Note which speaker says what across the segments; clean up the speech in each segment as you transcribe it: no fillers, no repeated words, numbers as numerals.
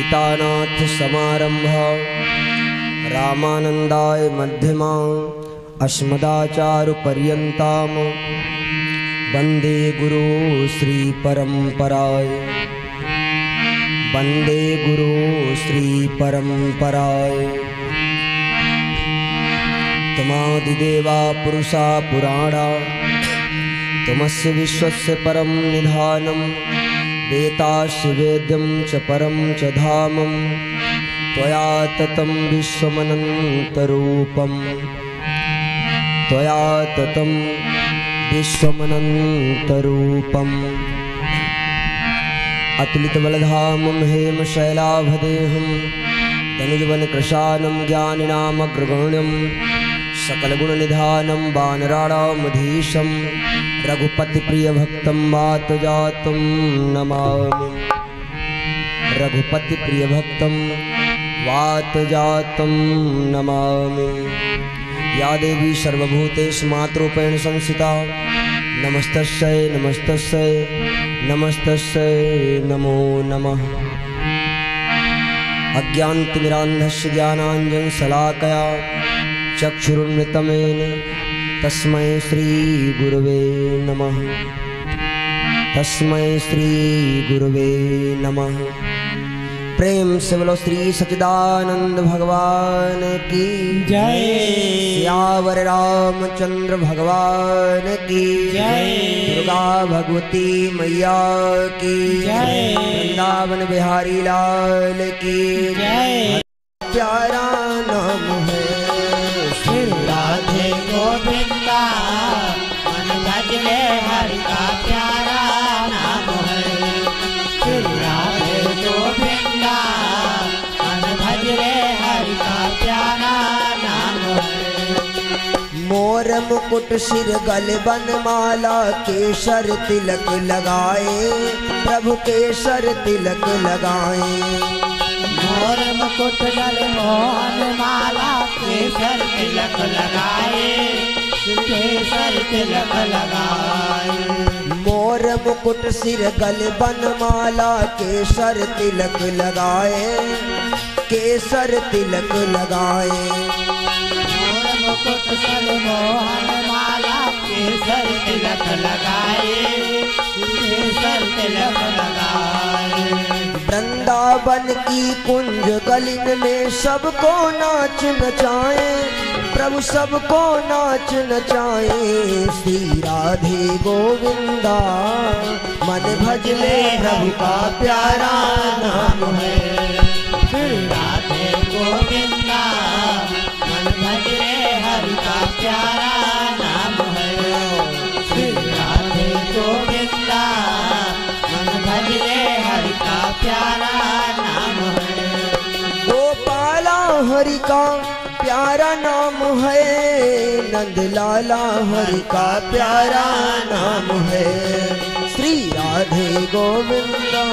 Speaker 1: सीतानाथ समारंभा रामानंदाय मध्यमा अस्मदाचार्यपर्यन्तां वंदे गुरु श्री परंपराय वंदे गुरु श्री परंपराय। तमादिदेवा पुरुषा पुराणा तमस्य विश्वस्य परम निधानं वेतास्य वेद्यं च परम च धामं त्वया ततं विश्वमनन्तरूपं त्वया ततं विश्वमनन्तरूपम्। अतुलितबलधामं हेमशैलाभदेहं तनुजवनकृशानं ज्ञानिनामग्रगण्यं सकलगुणनिधानं वानराणामधीशं रघुपतिप्रियभक्तं वातजातं नमामि। रघुपतिप्रियभक्तं वातजातं नमामि। या देवी सर्वभूतेषु मातृरूपेण संस्थिता नमस्तस्यै नमस्तस्यै नमस्तस्यै नमो नमः। अज्ञानतिमिरान्धस्य ज्ञानाञ्जनशलाकया चक्षुरुन्मिलितं येन तस्मै श्री गुरवे नमः। तस्मै श्री गुरवे नमः। प्रेम से बोलो श्री सच्चिदानंद भगवान की
Speaker 2: जय।
Speaker 1: सियावर रामचंद्र भगवान की
Speaker 2: जय।
Speaker 1: दुर्गा भगवती मैया की
Speaker 2: जय।
Speaker 1: वृंदावन बिहारी लाल की
Speaker 2: जय।
Speaker 1: प्यारा नाम है
Speaker 2: श्री राधे गोविंदा मन भजले हरि का प्यारा नाम है। श्री राधे गोविंदा मन भजले हरि का प्यारा नाम है।
Speaker 1: मोर मुकुट सिर गल बनमाला केसर तिलक लगाए प्रभु केसर तिलक लगाए।
Speaker 2: मोर मुकुट गल मोहन माला केसर तिलक लगाए केसर तिलक लगाए।
Speaker 1: मोर मुकुट सिर गल बनमाला केसर तिलक लगाए केसर तिलक लगाए।
Speaker 2: मोर मुकुट गल मोहन माला केसर तिलक लगाए केसर तिलक लगाए।
Speaker 1: वृंदावन की कुंज गलिन में सबको नाच नचाए प्रभु सबको नाच नचाए। श्री राधे गोविंदा मन भजले प्रभु का प्यारा नाम है।
Speaker 2: श्री राधे गोविंदा मन भजले हरि का प्यारा नाम है। श्री राधे गोविंदा मन भजले हरि का प्यारा नाम है।
Speaker 1: गोपाला हरि का प्यारा नाम है नंदलाला हरि का प्यारा नाम है। श्री राधे गोविंदा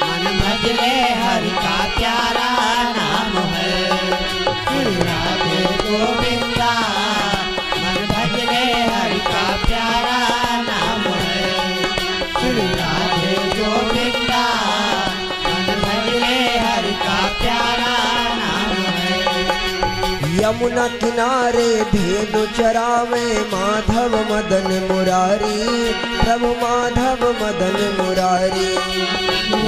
Speaker 2: मन भजले हरि का प्यारा नाम है। श्री राधे गोविंदा मन भजले हरि का प्यारा नाम है। श्री राधे गोविंदा मन भजले हरि का प्यारा नाम है।
Speaker 1: यमुना किनारे भेदु चरावे माधव मदन मुरारी प्रभु माधव मदन मुरारी।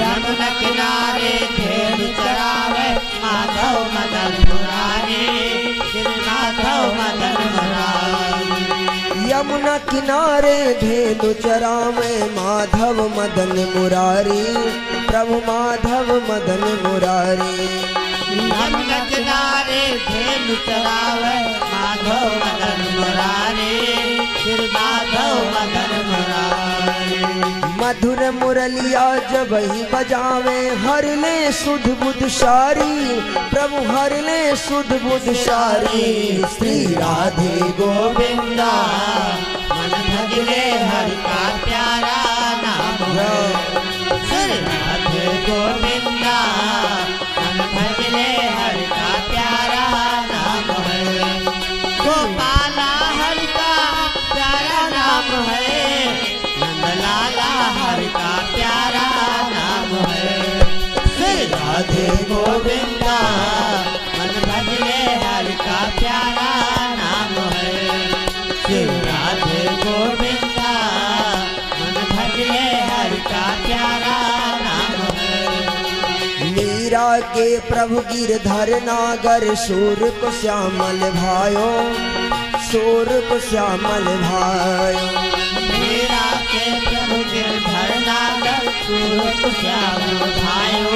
Speaker 2: यमुना किनारे भेड़ चरावे माधव मदन मुरारी श्री माधव मदन मुरारी।
Speaker 1: यमुना किनारे भेदु चरावे माधव मदन मुरारी प्रभु माधव मदन मुरारी।
Speaker 2: यमुना किनारे भेड़ चरावे माधव मदन मुरारी श्री माधव मदन मुरारी।
Speaker 1: मधुर मुरलिया जब ही बजावे हर ले सुध बुध सारी प्रभु हर ले सुध बुध सारी। श्री राधे गोविंदा
Speaker 2: मन भजले हरि का प्यारा नाम है। श्री राधे गोविंदा मन भजले हरि का प्यारा नाम है। गोपाला हरि का प्यारा नाम है नंदलाला हरि का प्यारा नाम है। श्री राधे
Speaker 1: के प्रभु गिरधर नागर सूर को श्यामल भायो, सूर को श्यामल भायो।
Speaker 2: मीरा के प्रभु गिरधर नागर सूर को श्यामल भायो,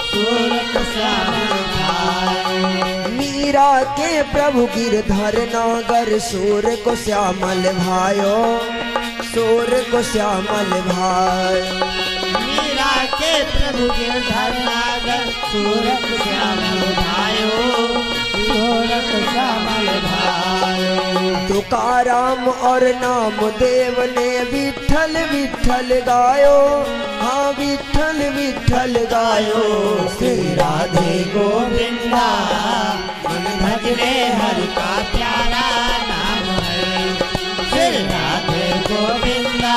Speaker 2: सूर को श्यामल भायो।
Speaker 1: मीरा के प्रभु गिरधर नागर सूर को श्यामल भायो, सूर को श्यामल भायो।
Speaker 2: मीरा के प्रभु गिरधर नागर सूर को श्यामल भायो, सूर को श्यामल भायो।
Speaker 1: तुकाराम और नामदेव ने विठल विठल गायो, हाँ विठल विठल गायो।
Speaker 2: श्री राधे गोविंदा मन भजले हरि का प्यारा नाम है। श्री राधे गोविंदा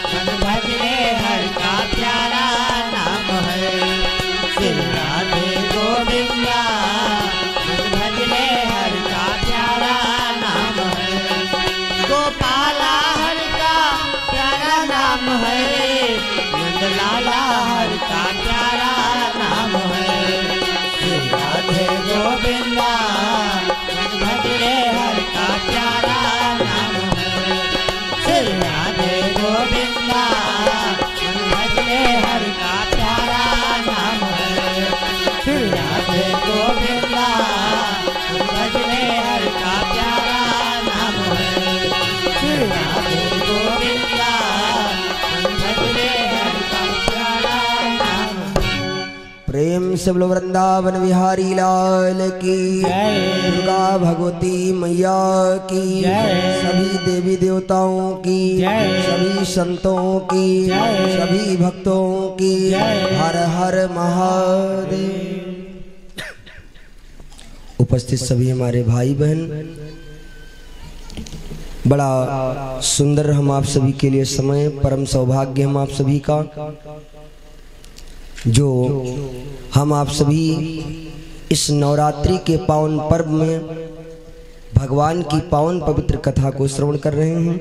Speaker 2: मन भजले हरि का प्यारा नाम है। श्री राधे गोविंदा मन भजले हरि का प्यारा नाम है। गोपाला हरि का प्यारा नाम है, नंदलाला हरि का प्यारा नाम है। श्री राधे गोविंदा मन भजले हरि का प्यारा नाम है। श्री राधे गोविंदा मन भजले हरि का प्यारा नाम है। श्री राधे गोविंदा मन भजले हरि का प्यारा नाम है। श्री राधे गोविंदा मन भजले हरि का प्यारा नाम है।
Speaker 1: प्रेम से बोलो वृंदावन बिहारी लाल की
Speaker 2: जय।
Speaker 1: दुर्गा भगवती मैया की
Speaker 2: जय।
Speaker 1: सभी देवी देवताओं की
Speaker 2: जय।
Speaker 1: सभी संतों की
Speaker 2: जय।
Speaker 1: सभी भक्तों की
Speaker 2: जय।
Speaker 1: हर हर महादेव। उपस्थित सभी हमारे भाई बहन, बड़ा सुंदर हम आप सभी के लिए समय, परम सौभाग्य हम आप सभी का, जो हम आप सभी इस नवरात्रि के पावन पर्व में भगवान की पावन पवित्र कथा को श्रवण कर रहे हैं।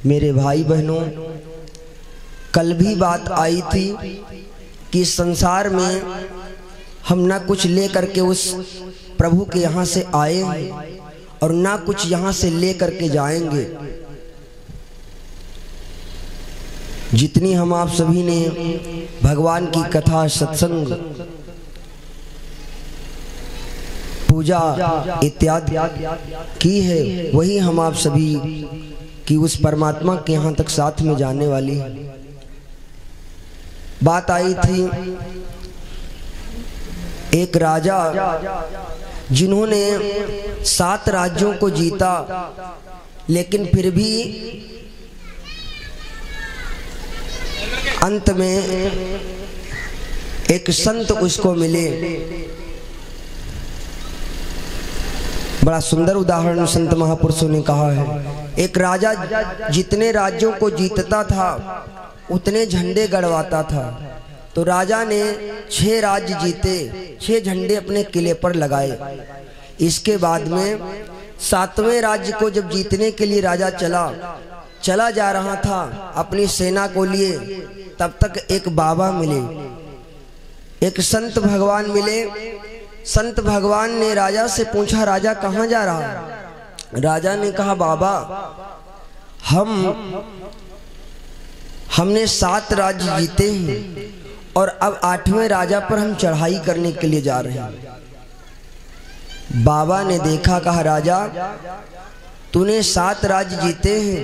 Speaker 1: मेरे भाई बहनों, कल भी बात आई थी कि संसार में हम ना कुछ ले करके उस प्रभु के यहाँ से आए और ना कुछ यहाँ से ले करके जाएंगे। जितनी हम आप सभी ने भगवान की कथा, सत्संग, पूजा इत्यादि की है, वही हम आप सभी की उस परमात्मा के यहाँ तक साथ में जाने वाली है। बात आई थी एक राजा जिन्होंने 7 राज्यों को जीता, लेकिन फिर भी अंत में एक संत उसको मिले। बड़ा सुंदर उदाहरण संत महापुरुषों ने कहा है। एक राजा जितने राज्यों को जीतता था उतने झंडे गड़वाता था। तो राजा ने 6 राज्य जीते, 6 झंडे अपने किले पर लगाए। इसके बाद में 7वें राज्य को जब जीतने के लिए राजा चला जा रहा था अपनी सेना को लिए, तब तक एक बाबा मिले, एक संत भगवान मिले। संत भगवान ने राजा से पूछा, राजा कहाँ जा रहा है? राजा ने कहा, बाबा हमने 7 राज्य जीते हैं और अब 8वें राजा पर हम चढ़ाई करने के लिए जा रहे हैं। बाबा ने देखा, कहा, राजा तूने 7 राज्य जीते हैं,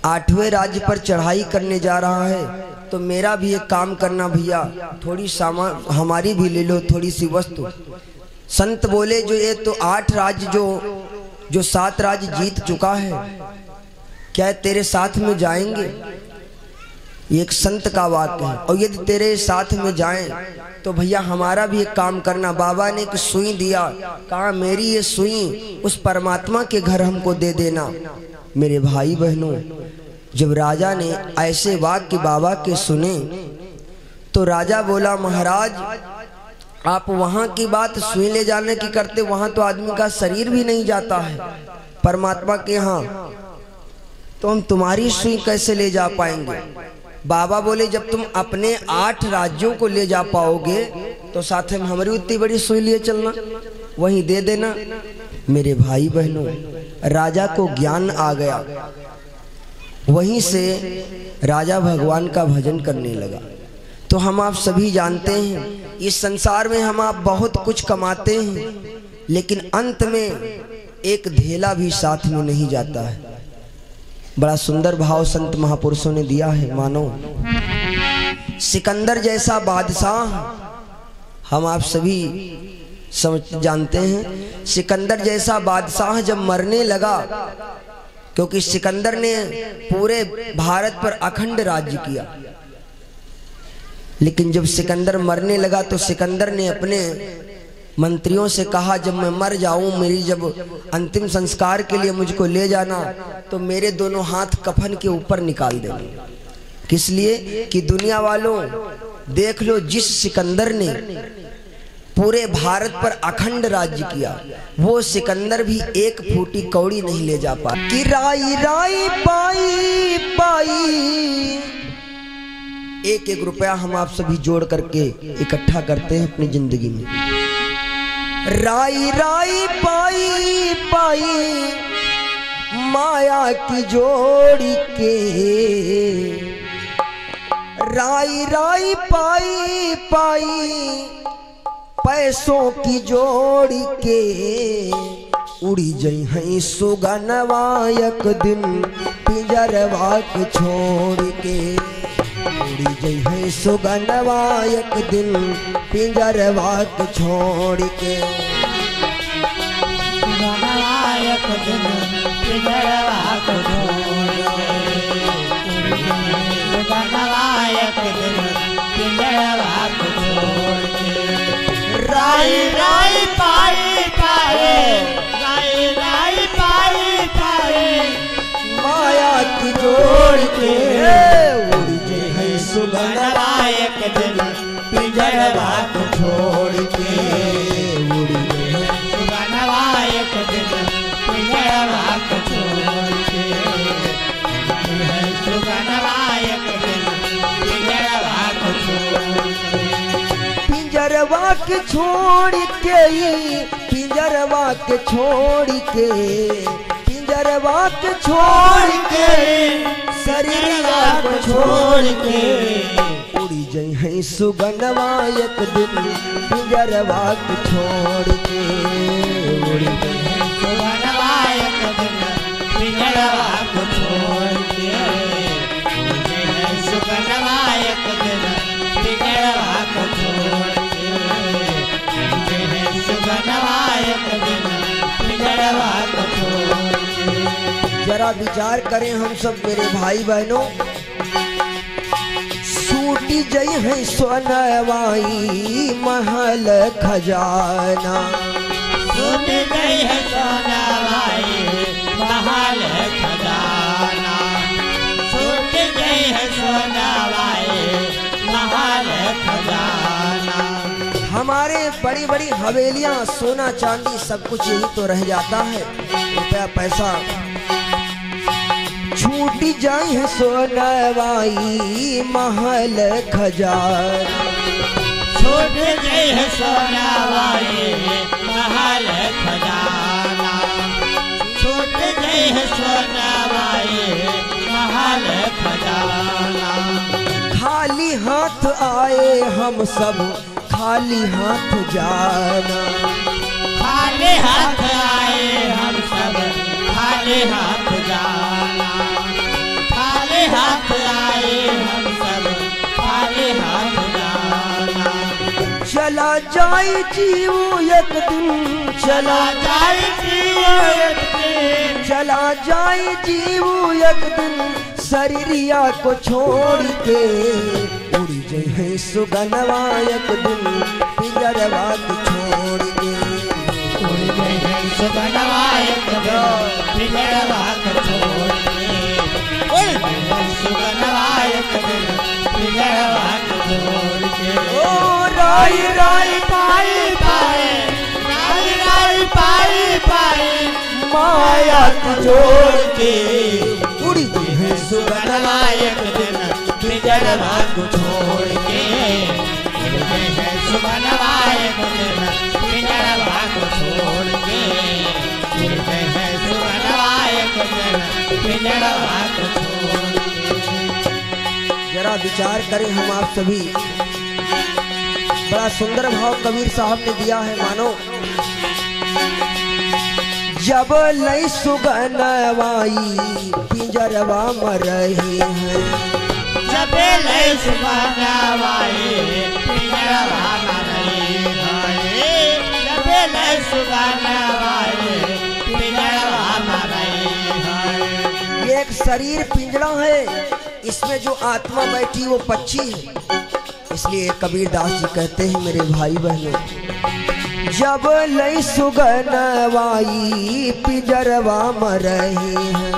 Speaker 1: 8वें राज्य पर चढ़ाई करने जा रहा है, तो मेरा भी एक काम करना भैया, थोड़ी सामान हमारी भी ले लो, थोड़ी सी वस्तु। संत बोले, जो ये तो 8 राज्य जो 7 राज्य जीत चुका है, क्या तेरे साथ में जाएंगे? ये एक संत का वाक्य है। और यदि तेरे साथ में जाएं तो भैया हमारा भी एक काम करना। बाबा ने एक सुई दिया, कहा मेरी ये सुई उस परमात्मा के घर हमको दे देना। मेरे भाई बहनों, जब राजा ने ऐसे वाक्य बाबा के सुने तो राजा बोला, महाराज आप वहां की बात सुई ले जाने की करते, वहां तो आदमी का शरीर भी नहीं जाता है परमात्मा के यहाँ, तो हम तुम्हारी सुई कैसे ले जा पाएंगे? बाबा बोले जब तुम अपने 8 राज्यों को ले जा पाओगे तो साथ में हमारी उतनी बड़ी सुई लिए चलना, वहीं दे देना। मेरे भाई बहनों, राजा को ज्ञान आ गया, वहीं से राजा भगवान का भजन करने लगा। तो हम आप सभी जानते हैं इस संसार में हम आप बहुत कुछ कमाते हैं, लेकिन अंत में एक धेला भी साथ में नहीं जाता है। बड़ा सुंदर भाव संत महापुरुषों ने दिया है। मानो सिकंदर जैसा बादशाह हम आप सभी समझ जानते हैं, सिकंदर जैसा बादशाह जब मरने लगा, क्योंकि सिकंदर ने पूरे भारत पर अखंड राज्य किया, लेकिन जब सिकंदर मरने लगा तो सिकंदर ने अपने मंत्रियों से कहा जब मैं मर जाऊं, मेरी जब अंतिम संस्कार के लिए मुझको ले जाना तो मेरे दोनों हाथ कफन के ऊपर निकाल देना। किस लिए? कि दुनिया वालों देख लो, जिस सिकंदर ने पूरे भारत पर अखंड राज्य किया, वो सिकंदर भी एक फूटी कौड़ी नहीं ले जा पा। कि राई राई पाई पाई, एक एक रुपया हम आप सभी जोड़ करके इकट्ठा करते हैं अपनी जिंदगी में। राई राई पाई पाई माया की जोड़ी के, राई राई पाई पाई पैसों की जोड़ी के, उड़ी जई हैं सुगनवा एक दिन पिंजरवा के छोड़ के, उड़ी जई है सुगनवा एक दिन पिंजरवा के छोड़ के,
Speaker 2: सुगनवा एक दिन पिंजरवा के छोड़ के, सुगनवा एक दिन पिंजरवा के छोड़ के, राई राई पाई पाई, राई राई पाई पाई
Speaker 1: माया की जोड़ के,
Speaker 2: सुगनवा एक दिन पिंजरवा को छोड़ के, उड़ी गई सुगनवा एक दिन पिंजरवा को छोड़ के, सुगनवा एक दिन पिंजरवा को छोड़ के,
Speaker 1: पिंजरवा के छोड़ के, पिंजरवा के छोड़ के, पिंजरवा के छोड़ के, शरीरवा को छोड़ के, उड़ी जई है सुगनवा एक दिन पिंजरवा को छोड़ के, उड़ी जई है
Speaker 2: सुगनवा एक दिन पिंजरवा को छोड़ के, उड़ी है सुगनवा एक दिन पिंजरवा को छोड़ के, उड़ी है सुगनवा एक दिन पिंजरवा को छोड़ के।
Speaker 1: जरा विचार करें हम सब मेरे भाई बहनों, सूटी जई है सोनवाई महल खजाना,
Speaker 2: सूट गई है सोनवाई महल खजाना, सूट गई है सोनवाई महल खजाना।
Speaker 1: हमारे बड़ी बड़ी हवेलियां, सोना चांदी सब कुछ यही तो रह जाता है, रुपया पैसा छूटी जाए है सोनवाई महल खजाना,
Speaker 2: छूट गई है सोनवाई महल खजाना, छूट गई है सोनवाई महल खजाना।
Speaker 1: खाली हाथ आए हम सब खाली हाथ जाना,
Speaker 2: खाली हाथ आए हम सब खाली हाथ जाना, खाली हाथ आए हम सब खाली हाथ जाना।
Speaker 1: चला जाए जीव एक दिन, चला
Speaker 2: जाए जीव एक दिन,
Speaker 1: चला जाए जीव एक दिन शरीरिया को छोड़ के, उड़ी जई है सुगनवा एक दिन पिंजरवा को छोड़ के,
Speaker 2: उड़ी गई है सुगनवा एक दिन पिंजरवा को छोड़ के, उड़ी गई है सुगनवा एक दिन पिंजरवा को छोड़ के।
Speaker 1: ओ राई राई
Speaker 2: पाई पाई, राई राई पाई पाई
Speaker 1: माया को जोड़ के, उड़ी जई है सुगनवा
Speaker 2: सुगनवा एक दिन पिंजड़वा को छोड़ के उड़ते हैं सुगनवा एक दिन पिंजड़वा को छोड़ के उड़ते हैं सुगनवा एक दिन पिंजड़वा को छोड़ के।
Speaker 1: जरा विचार करें हम आप सभी, बड़ा सुंदर भाव कबीर साहब ने दिया है। मानो जब लई सुगनवाई पिंजरवा में रही है,
Speaker 2: जब लई सुगनवाई पिंजरवा में रही है, जब लई सुगनवाई पिंजरवा में रही है।
Speaker 1: ये एक शरीर पिंजरा है, इसमें जो आत्मा बैठी वो पक्षी है। इसलिए कबीरदास जी कहते हैं मेरे भाई बहनों, जब लई सुगनवाई पिंजरवा में रही है,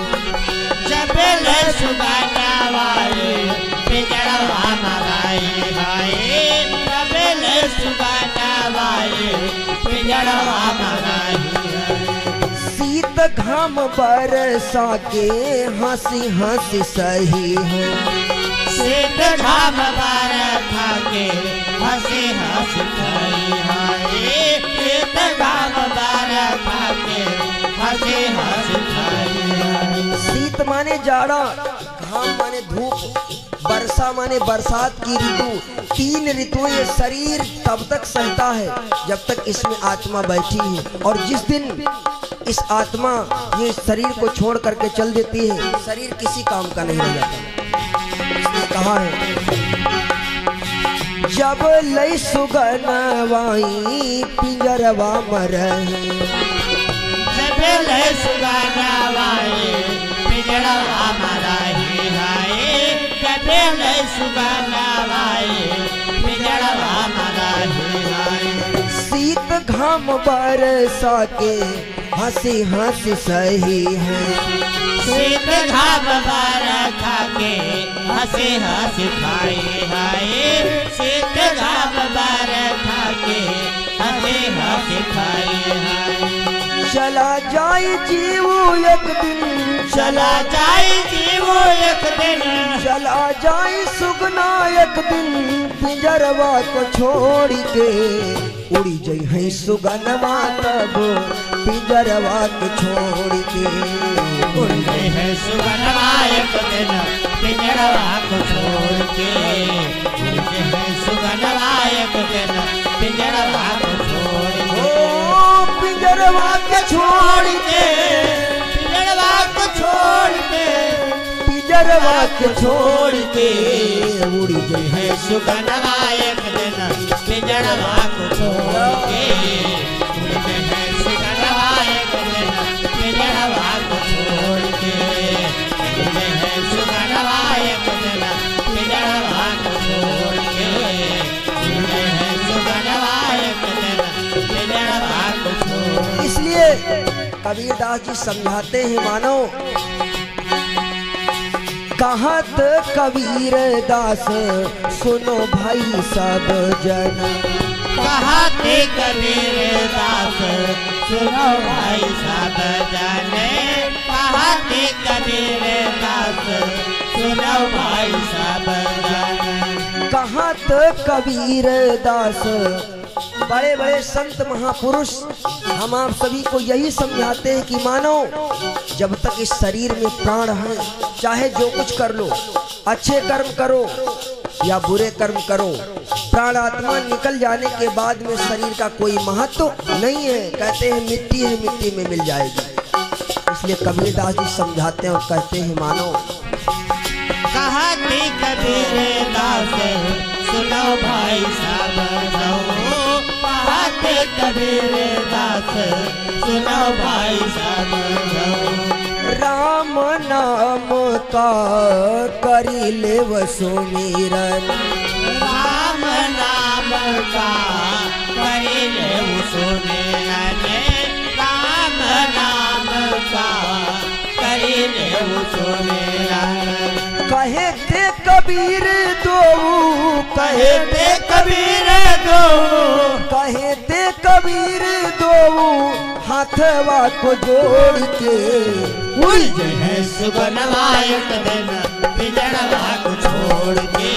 Speaker 2: जब लई सुगनवाई पिंजरवा में रही है, जब लई सुगनवाई पिंजरवा में रही है।
Speaker 1: शीत घाम बरसा के हंसी हंसी सही है,
Speaker 2: शीत घाम बरसा के हंसी हंसी सही है, शीत घाम बरसा के हंसी हंसी सही है।
Speaker 1: शीत माने जाड़ा, घाम माने धूप, वर्षा माने बरसात की ऋतु। तीन ऋतुएं ये शरीर तब तक सहता है जब तक इसमें आत्मा बैठी है, और जिस दिन इस आत्मा ये शरीर को छोड़ करके चल देती है, शरीर किसी काम का नहीं रह जाता। इसने कहा है जब लई सुगनवाई पिंजरवा में रही,
Speaker 2: जब लई सुगनवाई पिंजरवा में रही है, जब लई सुगनवाई पिंजरवा में रही है।
Speaker 1: शीत घाम बरसा के हंसी हंसी सही है,
Speaker 2: शीत घाम बरसा के हंसी हंसी खाई है, शीत घाम बरसा के हंसी हंसी खाई है।
Speaker 1: चला जाए जीव एक दिन,
Speaker 2: चला जाए जीव एक दिन,
Speaker 1: चला जाए सुगना एक दिन पिंजरवा को छोड़ के, उड़ी जई है सुगनवा तब पिंजरवा को छोड़ के,
Speaker 2: उड़ते हैं सुगनवा एक दिन पिंजरवा को छोड़ के, उड़ते हैं सुगनवा एक दिन पिंजरवा को छोड़ के।
Speaker 1: ओ पिंजरवा के छोड़ के,
Speaker 2: पिंजरवा को छोड़ के,
Speaker 1: पिंजरवा के छोड़ के, उड़ी जई है
Speaker 2: सुगनवा एक दिन पिंजरवा को छोड़ के, उड़ते हैं सुगनवा एक दिन पिंजरवा को छोड़ के, उड़ते हैं सुगनवा एक दिन पिंजरवा को छोड़ के, उड़ते हैं सुगनवा एक दिन पिंजरवा को छोड़।
Speaker 1: इसलिए कबीरदास जी समझाते हैं मानो, कहत कबीर दास सुनो भाई सब जन,
Speaker 2: कहते कबीर दास सुनो भाई सब जन, कहते कबीर दास सुनो भाई सब जन।
Speaker 1: कहत कबीर दास, बड़े बड़े संत महापुरुष हम आप सभी को यही समझाते हैं कि मानो जब तक इस शरीर में प्राण है, चाहे जो कुछ कर लो, अच्छे कर्म करो या बुरे कर्म करो, प्राण आत्मा निकल जाने के बाद में शरीर का कोई महत्व नहीं है। कहते हैं मिट्टी है, मिट्टी में मिल जाएगी। इसलिए कबीरदास जी समझाते हैं और कहते हैं मानो,
Speaker 2: कहते कबीर दास सुनो भाई सब जनो, कहते कबीर दास सुनो भाई सब जनो।
Speaker 1: राम नाम का करी ले सुमिरन,
Speaker 2: राम नाम का करी ले सुमिरन, राम नाम का करी ले सुमिरन।
Speaker 1: कहे थे कबीर दो,
Speaker 2: कहे थे कबीर दो,
Speaker 1: कहे थे कबीर दो, हाथवा को जोड़ के
Speaker 2: उलझे है सुगनवा एक दिन पिंजरवा को छोड़ के,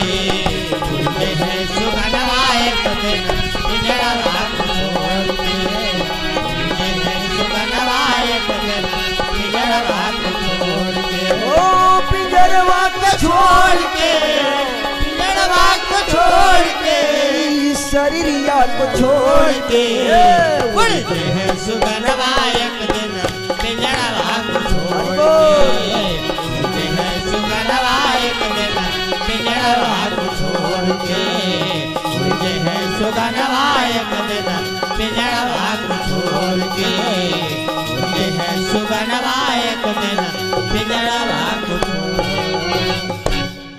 Speaker 2: छोड़ के, पिंजड़वा को छोड़ के,
Speaker 1: शरीरिया को छोड़ के
Speaker 2: उड़ते हैं सुगनवा एक दिन पिंजड़वा को छोड़ के, उड़ते हैं सुगनवा एक दिन पिंजड़वा को छोड़ के, उड़ते हैं सुगनवा एक दिन पिंजड़वा को छोड़ के, उड़ते हैं सुगनवा एक दिन पिंजड़वा को छोड़ के।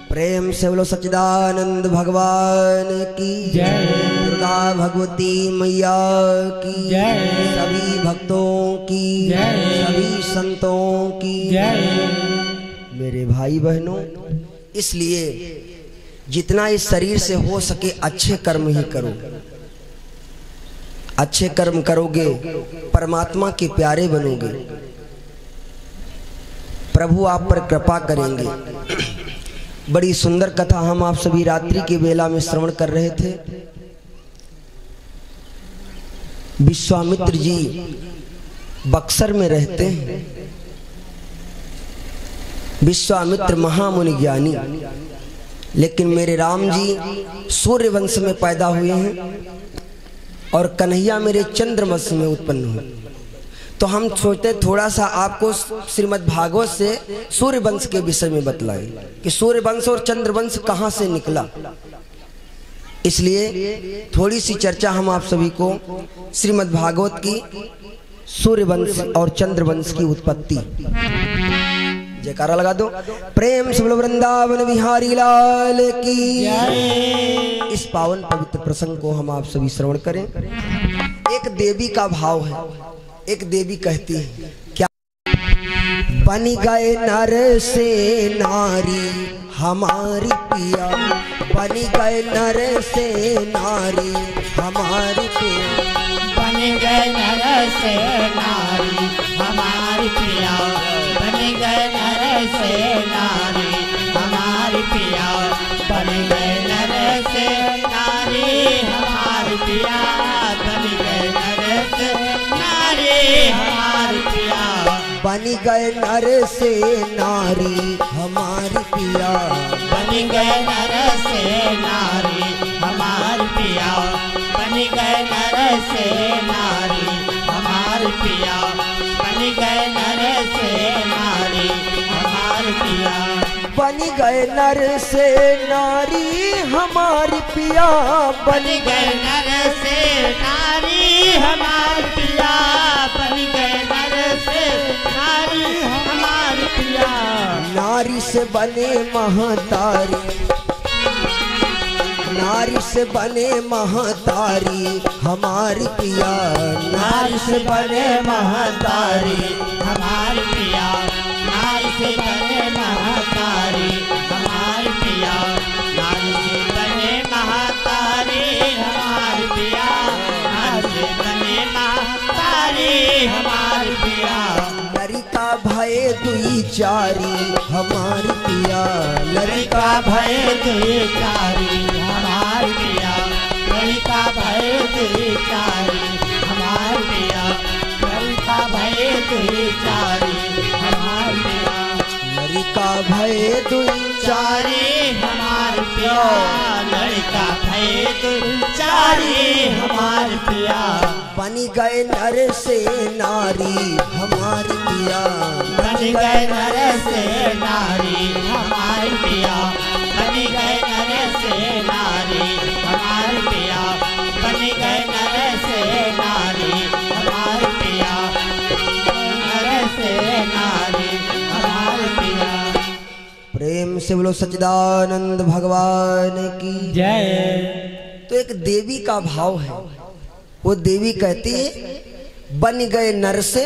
Speaker 1: प्रेम से बोलो सच्चिदानंद भगवान की
Speaker 2: जय,
Speaker 1: दुर्गा भगवती मैया की
Speaker 2: जय,
Speaker 1: सभी भक्तों की
Speaker 2: जय,
Speaker 1: सभी संतों की
Speaker 2: जय।
Speaker 1: मेरे भाई बहनों, इसलिए जितना इस शरीर से हो सके अच्छे कर्म ही करो। अच्छे कर्म करोगे परमात्मा के प्यारे बनोगे, प्रभु आप पर कृपा करेंगे। बड़ी सुंदर कथा हम आप सभी रात्रि के बेला में श्रवण कर रहे थे। विश्वामित्र जी बक्सर में रहते हैं। विश्वामित्र महामुनि ज्ञानी, लेकिन मेरे राम जी सूर्य वंश में पैदा हुए हैं और कन्हैया मेरे चंद्र वंश में उत्पन्न हुए। तो हम सोचते थोड़ा सा आपको श्रीमद् भागवत से सूर्य वंश के विषय में बतलाएं कि सूर्य वंश और चंद्र वंश कहाँ से निकला। इसलिए थोड़ी सी चर्चा हम आप सभी को श्रीमद् भागवत की सूर्य वंश और चंद्र वंश की उत्पत्ति। जयकारा लगा दो। प्रेम से बोलो वृंदावन बिहारी लाल की। इस पावन पवित्र प्रसंग को हम आप सभी श्रवण करें। एक देवी का भाव है। एक देवी कहती है क्या, बन गए नर से नारी हमारी पिया, बन गए नर से नारी हमारी पिया,
Speaker 2: बन गए नर से नारी हमारी पिया, बन गए नर से नारी हमारी पिया, बन गए नर से नारी हमारी पिया, बन गए नर से नारी हमारी पिया,
Speaker 1: बन गए नर से नारी हमारी पिया,
Speaker 2: बन गए नर से नारी हमारी पिया, बन गए नर से नारी हमारी पिया, बन गए नर से नारी हमारी पिया,
Speaker 1: बन गए नर से नारी हमारी पिया,
Speaker 2: बन गए नर से नारी हमारी पिया, बन गए नर से नारी हमारी पिया,
Speaker 1: नारी से बने महतारी, नारी से बने महतारी हमारी पिया,
Speaker 2: नारी से बने महतारी हमारी पिया, नारी से बने महतारी हमारी पिया, नारी से बने महतारी हमारी पिया, नारी से बने महतारी हमारी पिया,
Speaker 1: लड़का भय दुई चारी हमारी पिया,
Speaker 2: लड़का भय दुई चारी हमारी पिया, लड़का भय दुई चारी हमारी पिया, लड़का भय दुई चारी हमारी पिया,
Speaker 1: लड़का भय दुई
Speaker 2: चारी हमारी पिया, लड़का भय दुई चारी हमारी पिया,
Speaker 1: बन गए नर से नारी हमारी पिया,
Speaker 2: बन गए नर से नारी हमारी पिया, बन गए नर से नारी हमारी पिया, बन गए नर से नारी हमारी पिया, नर से नारी हमारी पिया।
Speaker 1: प्रेम से बोलो सच्चिदानंद भगवान की
Speaker 2: जय।
Speaker 1: तो एक देवी का भाव है। वो देवी कहती है बन गए नर से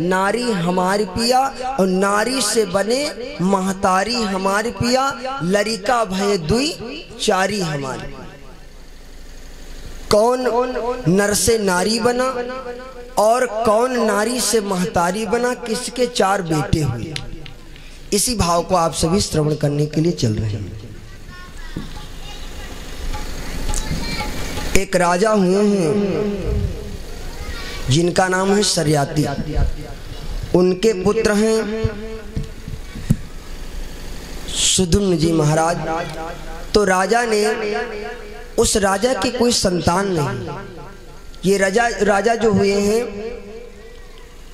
Speaker 1: नारी हमारी पिया, और नारी से बने महतारी हमारी पिया, लड़का भय दुई चारी हमारी। कौन नर से नारी बना और कौन नारी से महतारी बना, किसके चार बेटे हुए। इसी भाव को आप सभी श्रवण करने के लिए चल रहे हैं। एक राजा हुए हैं जिनका नाम है शर्याती। उनके पुत्र हैं सुद्युम्न जी महाराज। तो राजा ने, उस राजा की कोई संतान नहीं। ये राजा जो हुए हैं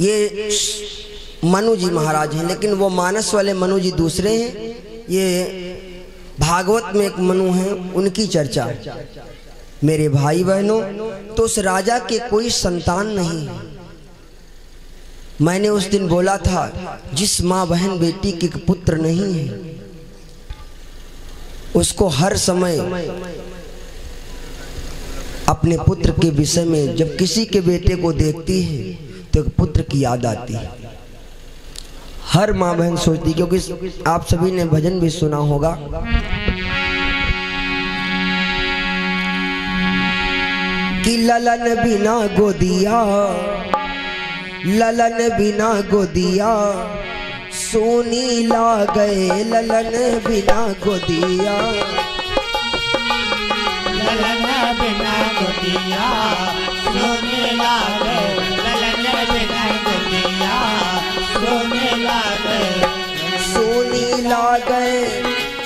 Speaker 1: ये मनु जी महाराज हैं, लेकिन वो मानस वाले मनु जी दूसरे हैं। ये भागवत में एक मनु हैं, उनकी चर्चा। मेरे भाई बहनों, तो उस राजा के कोई संतान नहीं है। मैंने उस दिन बोला था, जिस माँ बहन बेटी के पुत्र नहीं है उसको हर समय अपने पुत्र के विषय में, जब किसी के बेटे को देखती है तो पुत्र की याद आती है। हर माँ बहन सोचती, क्योंकि आप सभी ने भजन भी सुना होगा, कि ललन बिना गोदिया, ललन बिना गोदिया, सोनी लागे ललन बिना गोदिया,
Speaker 2: ललन बिना गोदिया, सोनी लागे ललन बिना गोदिया, सोनी लागे,
Speaker 1: सोनी लागे,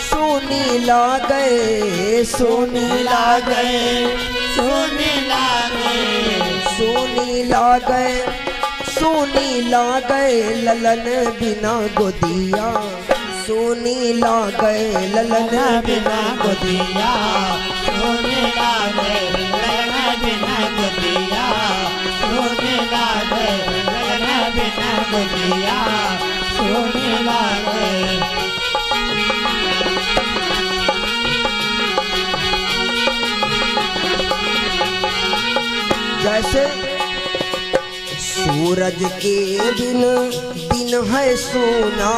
Speaker 1: सोनी लागे, सोनी लागे,
Speaker 2: सोनी लागे,
Speaker 1: सोनी लागे, सोनी लागे ललन बिना गोदिया, सोनी लागे ललन बिना
Speaker 2: गोदिया, सोनी लागे ललन बिना गोदिया, सोनी लागे ललन बिना गोदिया, सोनी लागे।
Speaker 1: जैसे सूरज के बिन दिन है सोना,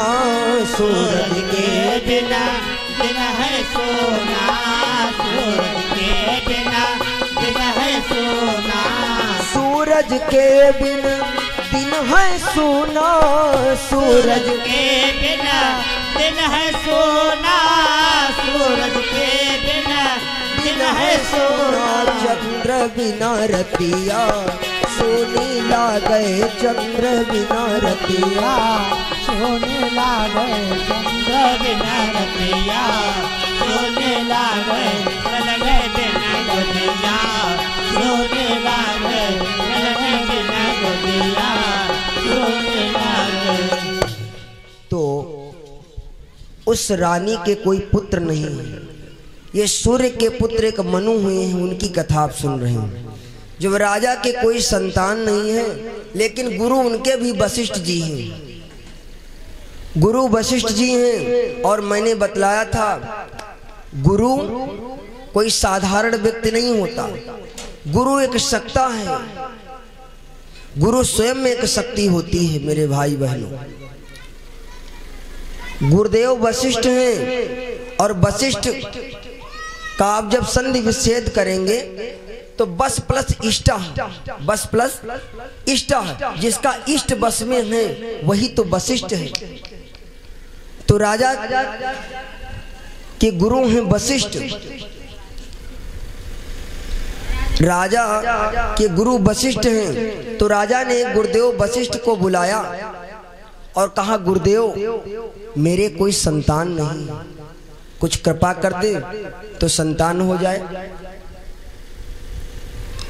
Speaker 1: सूरज के
Speaker 2: बिना दिन है सोना, सूरज के बिना दिन है सोना,
Speaker 1: सूरज के बिन दिन है सोना, सूरज
Speaker 2: के बिना दिन है सोना, सूरज के बिना दिन है सोना,
Speaker 1: चंद्र बिना रतिया, सोनी लागे चंद्र बिना रतिया,
Speaker 2: सोने लागे चंद्र बिना रतिया, सोने लागे लगे बिना गोदिया, सोने लागे लगे बिना गोदिया, सोने लागे।
Speaker 1: तो उस रानी के कोई पुत्र नहीं है। ये सूर्य के पुत्र एक मनु हुए हैं, उनकी कथा आप सुन रहे हैं। जब राजा के कोई संतान नहीं है, लेकिन गुरु उनके भी वशिष्ठ जी हैं। गुरु वशिष्ठ जी हैं, और मैंने बतलाया था गुरु कोई साधारण व्यक्ति नहीं होता। गुरु एक सत्ता है, गुरु स्वयं में एक शक्ति होती है। मेरे भाई बहनों, गुरुदेव वशिष्ठ हैं, और वशिष्ठ का आप जब संधि विच्छेद करेंगे तो बस प्लस इष्ट, बस प्लस इष्ट, जिसका इष्ट बस में है वही तो वशिष्ठ है। तो राजा के गुरु हैं वशिष्ठ, राजा के गुरु वशिष्ठ हैं। तो राजा ने गुरुदेव वशिष्ठ को बुलाया और कहा, गुरुदेव मेरे कोई संतान नहीं, कुछ कृपा कर दे तो संतान हो जाए।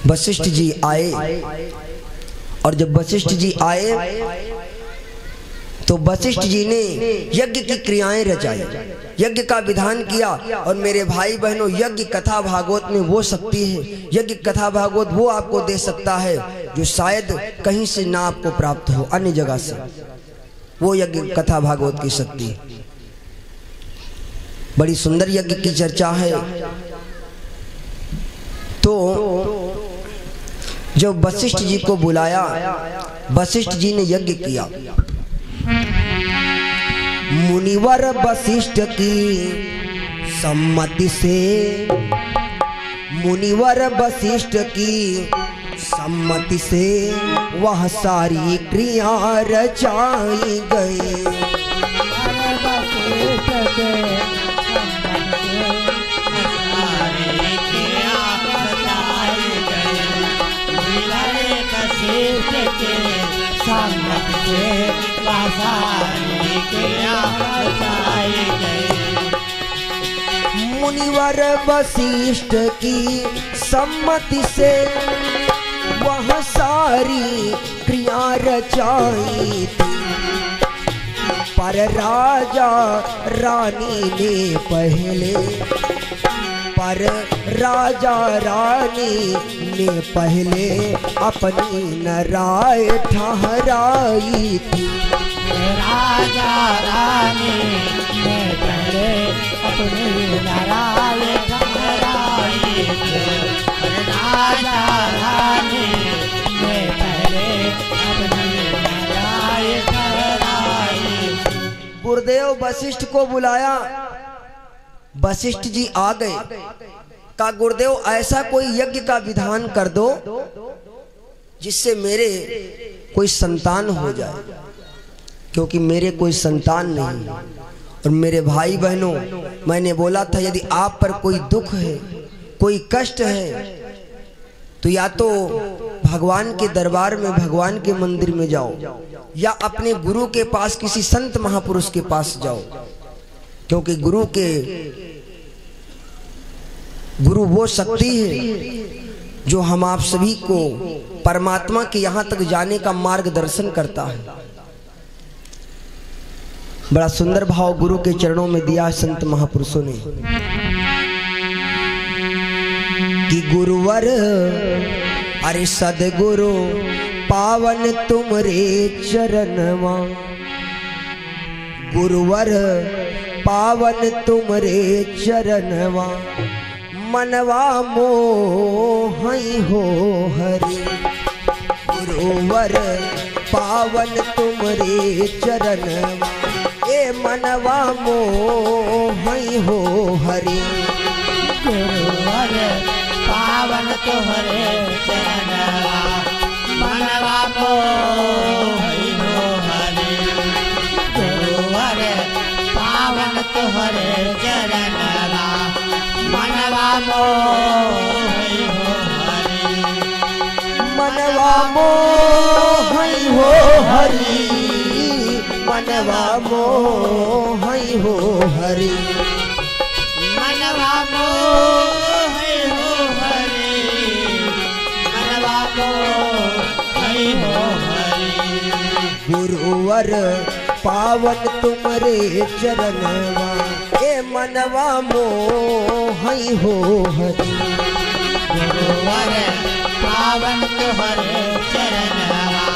Speaker 1: वशिष्ठ जी आए, और जब वशिष्ठ जी आए तो वशिष्ठ जी ने यज्ञ की क्रियाएं रचाई, यज्ञ का विधान किया। और मेरे भाई बहनों, यज्ञ कथा भागवत में वो शक्ति है, यज्ञ कथा भागवत वो आपको दे सकता है जो शायद कहीं से ना आपको प्राप्त हो, अन्य जगह से। वो यज्ञ कथा भागवत की शक्ति, बड़ी सुंदर यज्ञ की चर्चा है। तो जब वशिष्ठ जी को बुलाया, वशिष्ठ जी ने यज्ञ किया। मुनिवर वशिष्ठ की सम्मति से, मुनिवर वशिष्ठ की सम्मति से वह सारी क्रिया रचाई गई।
Speaker 2: सम्मत से वह सारी क्रिया रचाई गई।
Speaker 1: मुनिवर वशिष्ठ की सम्मति से वह सारी क्रिया रचाई थी। पर राजा रानी ने पहले अपनी नराय ठहराई थी।
Speaker 2: राजा रानी ने पहले अपनी नराय ठहराई थी। राजा रानी ने पहले अपनी नराय ठहराई।
Speaker 1: गुरुदेव वशिष्ठ को बुलाया। वशिष्ठ जी आ गए। का गुरुदेव ऐसा कोई यज्ञ का विधान कर दो जिससे मेरे कोई संतान हो जाए, क्योंकि मेरे कोई संतान नहीं। और मेरे भाई बहनों, मैंने बोला था यदि आप पर कोई दुख है, कोई कष्ट है, तो या तो भगवान के दरबार में, भगवान के मंदिर में जाओ, या अपने गुरु के पास, किसी संत महापुरुष के पास जाओ। क्योंकि गुरु वो शक्ति है जो हम आप सभी को परमात्मा के यहाँ तक जाने का मार्गदर्शन करता है। बड़ा सुंदर भाव गुरु के चरणों में दिया संत महापुरुषों ने कि गुरुवर अरे सदगुरु पावन तुमरे चरणवा, गुरुवर पावन तुमरे चरणवा, मनवा मोहई हो हरि। गुरुवर पावन तुमरे चरणवा, ए मनवा मोहई हो हरि।
Speaker 2: गुरुवर पावन तुमरे चरणवा, मनवा मोहई हो हरि। गुरुवर पावन तुमरे चरणवा, मनवा मोहई हो हरि।
Speaker 1: मनवा मोहई हो हरि, मनवा मोहई हो हरि।
Speaker 2: मनवा मोहई हो हरि, मनवा मोहई हो हरि।
Speaker 1: गुरुवर पावन तुमरे चरणवा, ए मनवा मोहई हो हरि।
Speaker 2: गुरुवर पावन तुमरे चरणवा,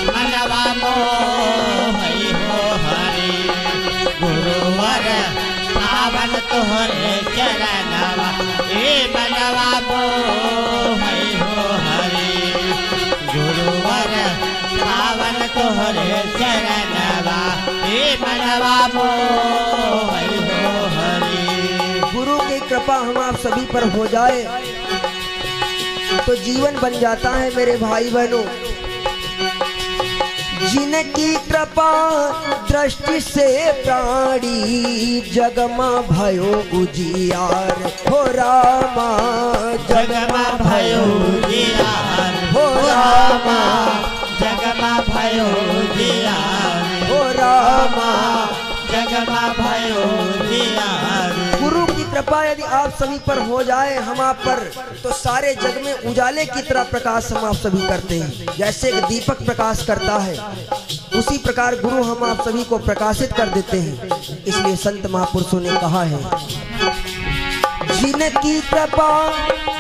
Speaker 2: मनवा मोहई हो हरि। गुरुवर पावन तुमरे चरणवा, ए मनवा मोहई हो हरि। गुरुवर पावन तुमरे चरणवा, ए मनवा मोहई हो हरि।
Speaker 1: गुरु की कृपा हम आप सभी पर हो जाए तो जीवन बन जाता है मेरे भाई बहनों। जिनकी कृपा दृष्टि से प्राणी जगमा भयो उजियार हो रामा,
Speaker 2: जगमा भयो उजियार
Speaker 1: हो रामा,
Speaker 2: जगमा भयो उजियार
Speaker 1: हो रामा।
Speaker 2: जगमा भयो उजियार।
Speaker 1: गुरु की कृपा यदि आप सभी पर हो जाए, हम आप पर, तो सारे जग में उजाले की तरह प्रकाश हम आप सभी करते हैं। जैसे एक दीपक प्रकाश करता है, उसी प्रकार गुरु हम आप सभी को प्रकाशित कर देते हैं। इसलिए संत महापुरुषों ने कहा है, जिनकी कृपा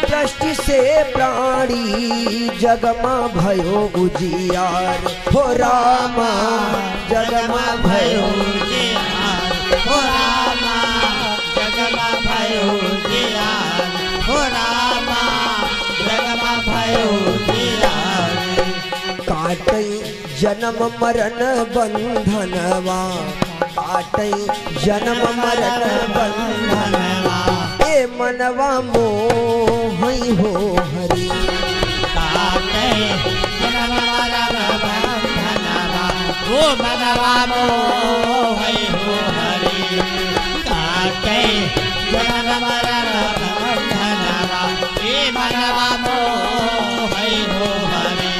Speaker 1: दृष्टि से प्राणी जगमा भयो उजियार हो रामा, जगमा भयो
Speaker 2: उजियार हो रामा, जगमा भयो उजियार हो रामा, जगमा भयो उजियार।
Speaker 1: काटई जन्म मरण बंधनवा, काटई जन्म मरण बंधनवा, ए मनवा मोहई हो हरि।
Speaker 2: काटई जन्म मरण बंधनवा, ओ मनवा मोहई हो हरि। काटई जन्म मरण बंधनवा, ए मनवा मोहई हो हरि।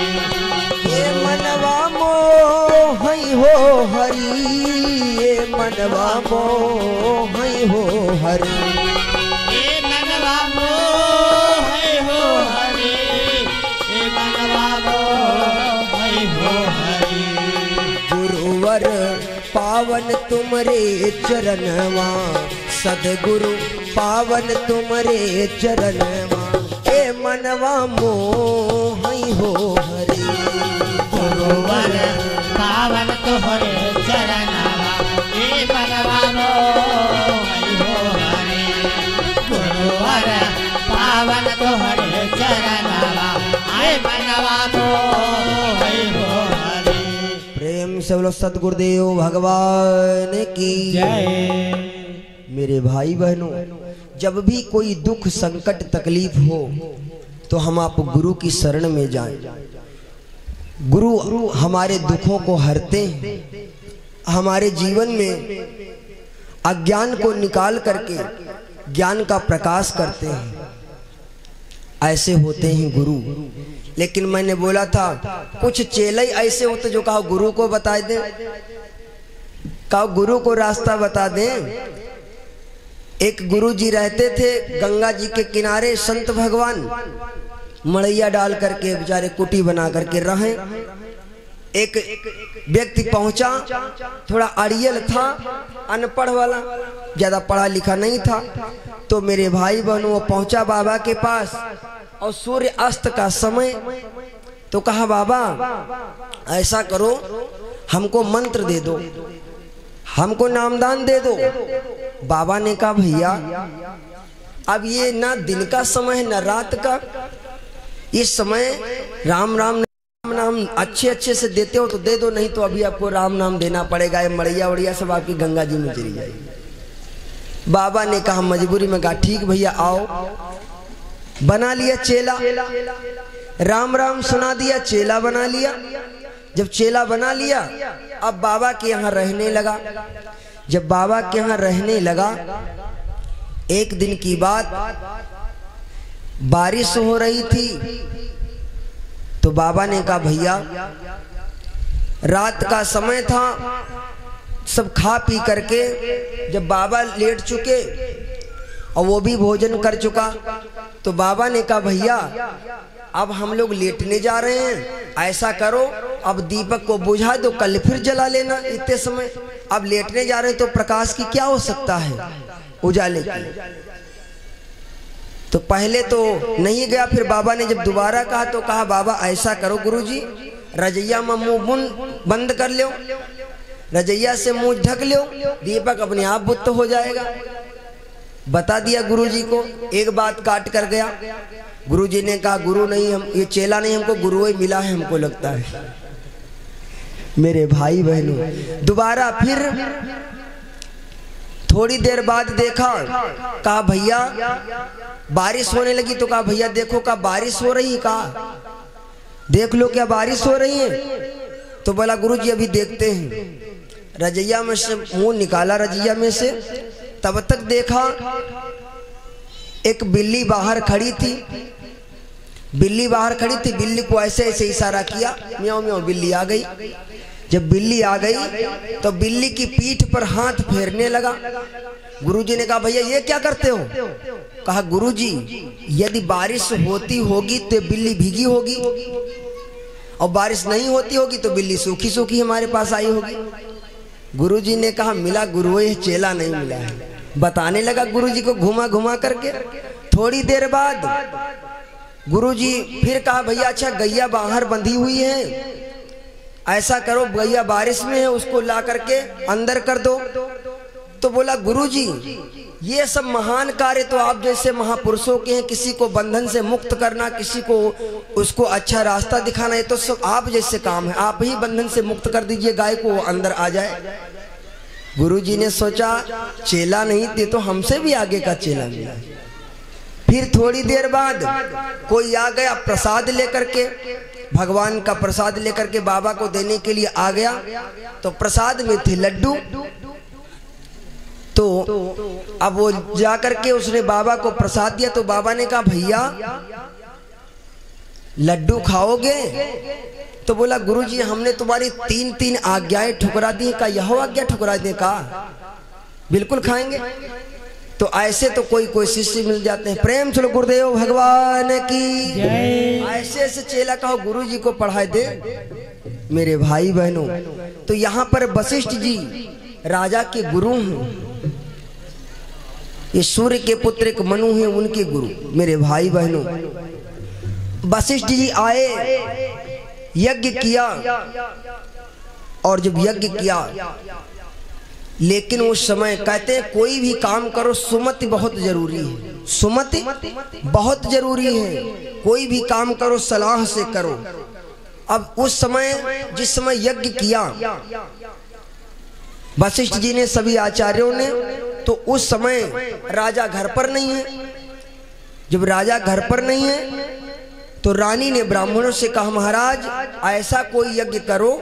Speaker 1: ए मनवा मोहई हो हरि, ए मनवा मोहई हो हरि। गुरुवर पावन तुमरे चरणवा, सदगुरु पावन तुमरे चरणवा, ए मनवा मोहि हो हरि।
Speaker 2: गुरुवर पावन तुमरे चरणवा, ए मनवा मोहि हो हरि। गुरुवर पावन तुमरे चरणवा, ए मनवा मोहि हो हरि।
Speaker 1: प्रेम से बोलो सतगुरुदेव भगवान की
Speaker 2: जय।
Speaker 1: मेरे भाई बहनों, जब भी कोई दुख संकट तकलीफ हो तो हम आप गुरु की शरण में जाएं। गुरु हमारे दुखों को हरते हैं, हमारे जीवन में अज्ञान को निकाल करके ज्ञान का प्रकाश करते हैं। ऐसे होते हैं गुरु। लेकिन मैंने बोला था कुछ चेले ऐसे होते जो कहा गुरु को बता दें, कहा गुरु को रास्ता बता दें। एक गुरु जी रहते थे गंगा जी के किनारे, संत भगवान मड़ैया डाल करके बेचारे कुटी बना करके रहे। एक व्यक्ति पहुंचा, थोड़ा अड़ियल था, अनपढ़ वाला, ज्यादा पढ़ा लिखा नहीं था। तो मेरे भाई बहनों वो पहुंचा बाबा के पास और सूर्य अस्त का समय। तो कहा बाबा ऐसा करो, हमको मंत्र दे दो, हमको नामदान दे दो। बाबा ने कहा भैया अब ये ना दिन का समय है ना रात का, इस समय राम राम नाम अच्छे अच्छे से देते हो तो दे दो, नहीं तो अभी आपको राम नाम देना पड़ेगा। ये मड़ैया वड़िया सब आपकी गंगा जी में चली जाएगी। बाबा ने कहा मजबूरी में, कहा ठीक भैया आओ। बना लिया चेला, राम राम सुना दिया, चेला बना लिया। जब चेला बना लिया अब बाबा के यहाँ रहने लगा। जब बाबा के यहाँ रहने लगा, एक दिन की बात, बारिश हो रही थी। तो बाबा ने कहा भैया रात का समय था, सब खा पी करके जब बाबा लेट चुके और वो भी भोजन कर चुका, तो बाबा ने कहा भैया अब हम लोग लेटने जा रहे हैं, ऐसा करो अब दीपक को बुझा दो, कल फिर जला लेना इतने समय। अब लेटने जा रहे हैं तो प्रकाश की क्या हो सकता है, उजाले की। तो पहले तो नहीं गया, फिर बाबा ने जब दोबारा कहा तो कहा बाबा ऐसा करो गुरुजी, रजैया में मुंह बंद कर लो, रजैया से मुंह ढक लो, दीपक अपने आप बुत्त हो जाएगा। बता दिया गुरुजी को, एक बात काट कर गया। गुरुजी ने कहा गुरु नहीं, हम ये चेला नहीं, हमको गुरु ही मिला है हमको लगता है। मेरे भाई बहनों दोबारा फिर थोड़ी देर बाद देखा, कहा भैया बारिश होने लगी। तो कहा भैया देखो, कहा बारिश हो रही, कहा देख लो क्या बारिश हो रही है। तो बोला गुरुजी अभी देखते हैं। रजैया में से मुंह निकाला, रजैया में से, तब तक देखा एक बिल्ली बाहर खड़ी थी। बिल्ली बाहर खड़ी थी, बिल्ली को ऐसे ऐसे इशारा किया, म्याऊं म्याऊं, बिल्ली आ गई। जब बिल्ली आ गई तो बिल्ली की पीठ पर हाथ फेरने लगा। गुरुजी ने कहा भैया ये क्या करते हो। कहा गुरुजी यदि बारिश होती होगी तो बिल्ली भीगी होगी, और बारिश नहीं होती होगी तो बिल्ली सूखी सूखी हमारे पास आई होगी। गुरुजी ने कहा मिला गुरु, ये चेला नहीं मिला है। बताने लगा गुरुजी को घुमा घुमा करके। थोड़ी देर बाद गुरुजी फिर कहा भैया अच्छा गैया बाहर बंधी हुई है, ऐसा करो गैया बारिश में है, उसको ला करके अंदर कर दो। तो बोला गुरुजी ये सब महान कार्य तो आप जैसे महापुरुषों के हैं, किसी को बंधन से मुक्त करना, किसी को उसको अच्छा रास्ता दिखाना, ये तो सब आप जैसे काम है, आप ही बंधन से मुक्त कर दीजिए गाय को, वो अंदर आ जाए। गुरुजी ने सोचा चेला नहीं थे तो हमसे भी आगे का चेला मिला। फिर थोड़ी देर बाद कोई आ गया प्रसाद लेकर के, भगवान का प्रसाद लेकर के बाबा को देने के लिए आ गया। तो प्रसाद में थे लड्डू। तो अब वो जा करके उसने बाबा को प्रसाद दिया। तो बाबा ने कहा भैया लड्डू खाओगे। तो बोला गुरुजी हमने तुम्हारी 3 आज्ञाएं ठुकरा दी, का यह आज्ञा ठुकरा दे, का बिल्कुल खाएंगे। तो ऐसे तो कोई कोई शिष्य मिल जाते हैं। प्रेम चलो गुरुदेव भगवान की। ऐसे ऐसे चेला कहो गुरुजी को पढ़ाए दे। मेरे भाई बहनों, तो यहाँ पर वशिष्ठ जी राजा के गुरु हैं। ये सूर्य के पुत्र एक मनु हैं, उनके गुरु। मेरे भाई बहनों, वशिष्ठ जी आए, यज्ञ किया, और जब यज्ञ किया, लेकिन उस समय कहते हैं कोई भी काम करो सुमति बहुत जरूरी है। सुमति बहुत जरूरी है, कोई भी काम करो सलाह से करो। अब उस समय जिस समय यज्ञ किया वशिष्ठ जी ने, सभी आचार्यों ने, तो उस समय राजा घर पर नहीं है। जब राजा घर पर नहीं है तो रानी ने ब्राह्मणों से कहा, महाराज ऐसा कोई यज्ञ करो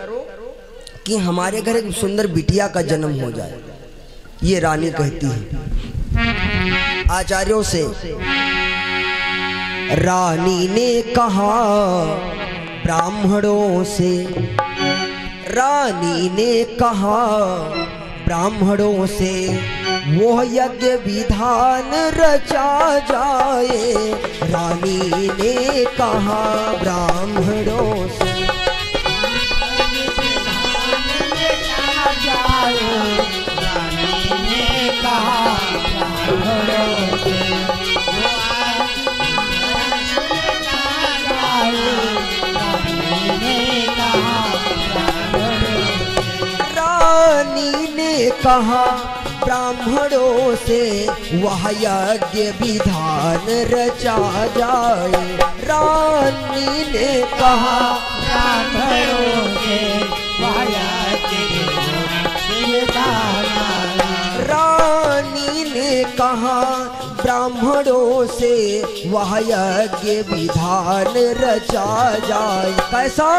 Speaker 1: कि हमारे घर एक सुंदर बिटिया का जन्म हो जाए। ये रानी कहती है आचार्यों से। रानी ने कहा ब्राह्मणों से, रानी ने कहा ब्राह्मणों से, वो यज्ञ विधान रचा जाए। रानी ने कहा ब्राह्मणों से, रानी ने कहा ब्राह्मणों से, वह यज्ञ विधान रचा जाए। रानी ने कहा
Speaker 2: ब्राह्मणों से, वह यज्ञ विधान,
Speaker 1: रानी ने कहा ब्राह्मणों से, वह यज्ञ विधान रचा जाए। कैसा?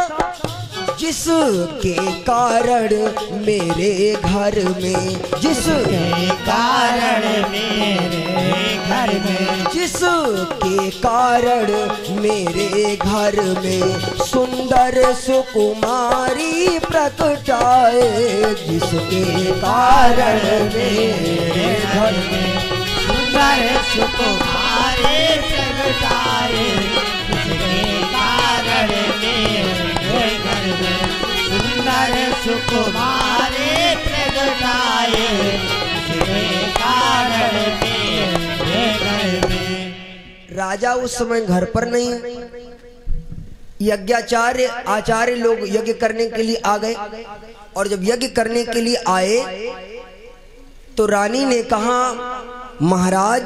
Speaker 1: जिसके कारण मेरे घर में, जिसके
Speaker 2: कारण मेरे घर में,
Speaker 1: जिसके कारण मेरे घर में सुंदर सुकुमारी प्रकटाए। जिसके कारण मेरे घर में
Speaker 2: सुंदर सुकुमारी प्रकटाए। जिसके कारण मेरे घर में सुंदर सुकुमारी प्रकटाए। जिसके कारण मेरे घर में।
Speaker 1: राजा उस समय घर पर नहीं, यज्ञाचार्य आचार्य लोग यज्ञ करने के लिए आ गए। और जब यज्ञ करने के लिए आए तो रानी ने कहा, महाराज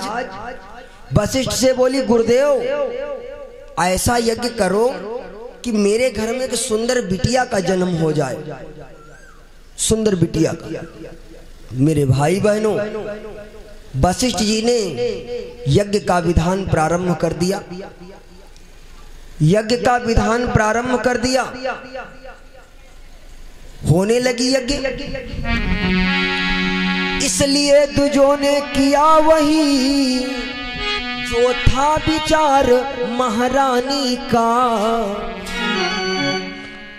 Speaker 1: वशिष्ठ से बोली, गुरुदेव ऐसा यज्ञ करो कि मेरे घर में एक सुंदर बिटिया का जन्म हो जाए। सुंदर बिटिया का। मेरे भाई बहनों, वशिष्ठ जी ने यज्ञ का विधान प्रारंभ कर दिया। यज्ञ का विधान प्रारंभ कर दिया, होने लगी यज्ञ। इसलिए दुजों ने किया वही जो था विचार महारानी का।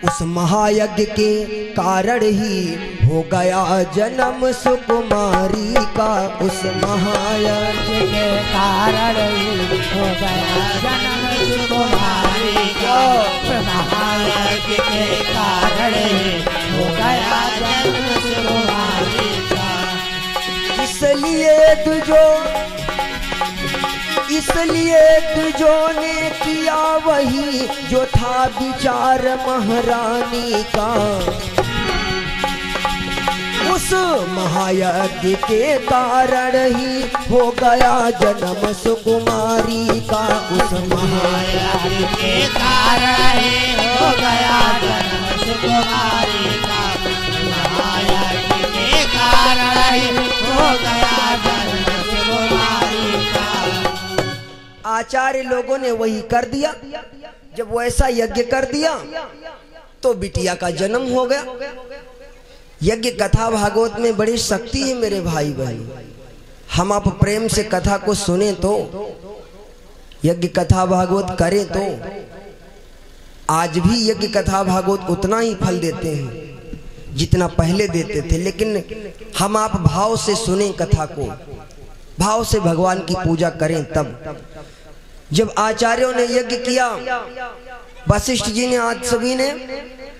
Speaker 1: उस महायज्ञ के कारण ही हो गया जन्म सुकुमारी का। उस महायज्ञ
Speaker 2: के कारण ही हो गया जन्म सुकुमारी का। महायज्ञ के कारण ही हो गया जन्म सुकुमारी का।
Speaker 1: इसलिए दुजों ने किया वही जो था विचार महारानी का। उस महायज्ञ के कारण ही हो गया जन्म सुकुमारी का। उस
Speaker 2: महायज्ञ के कारण ही हो गया जन्म सुकुमारी का। महायज्ञ के कारण ही हो गया जन्म सुकुमारी का।
Speaker 1: आचार्य लोगों ने वही कर दिया। जब वैसा यज्ञ कर दिया तो बिटिया का जन्म हो गया। यज्ञ कथा भागवत में बड़ी शक्ति है मेरे भाई बहन। हम आप प्रेम से कथा को सुने तो, यज्ञ कथा भागवत करें तो आज भी यज्ञ कथा भागवत उतना ही फल देते हैं जितना पहले देते थे। लेकिन हम आप भाव से सुने कथा को, भाव से भगवान की पूजा करें तब। जब आचार्यों ने यज्ञ किया, वशिष्ठ जी ने आज सभी ने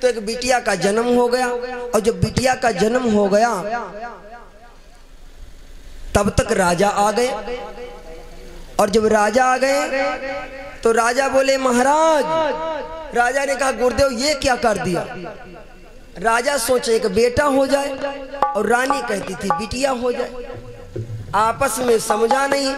Speaker 1: तो एक बिटिया का जन्म हो गया। और जब बिटिया का जन्म हो गया तब तक राजा आ गए। और जब राजा आ गए तो राजा बोले महाराज, राजा ने कहा गुरुदेव ये क्या कर दिया। राजा सोचे एक बेटा हो जाए और रानी कहती थी बिटिया हो जाए। आपस में समझा नहीं,